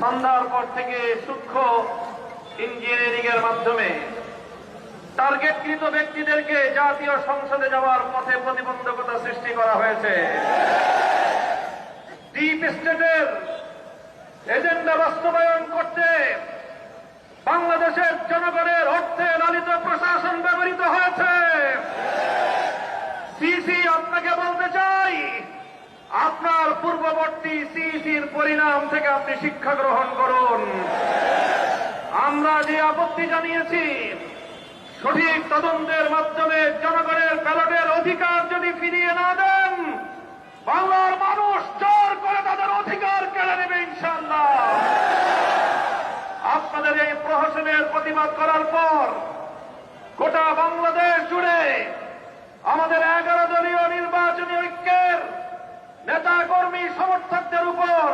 সন্ধ্যার পর থেকে সূক্ষ্ম ইঞ্জিনিয়ারিং এর মাধ্যমে টার্গেটকৃত ব্যক্তিদেরকে জাতীয় সংসদে যাওয়ার পথে প্রতিবন্ধকতা সৃষ্টি করা হয়েছে। ডিপ স্টেটের এজেন্ডা বাস্তবায়ন করতে বাংলাদেশের জনগণের অর্থে লালিত প্রশাসন ব্যবহৃত হয়েছে। সিসি আপনাকে বলতে চাই, আপনার পূর্ববর্তী সিসির পরিণাম থেকে আপনি শিক্ষা গ্রহণ করুন। আমরা যে আপত্তি জানিয়েছি, সঠিক তদন্তের মাধ্যমে জনগণের ব্যালটের অধিকার যদি ফিরিয়ে না দেন, বাংলার মানুষ জোর করে তাদের অধিকার কেড়ে নেবে ইনশাআল্লাহ। আপনাদের এই প্রহসনের প্রতিবাদ করার পর গোটা বাংলাদেশ জুড়ে আমাদের 11 দলীয় নির্বাচনী ঐক্যের নেতা কর্মী সমর্থকদের উপর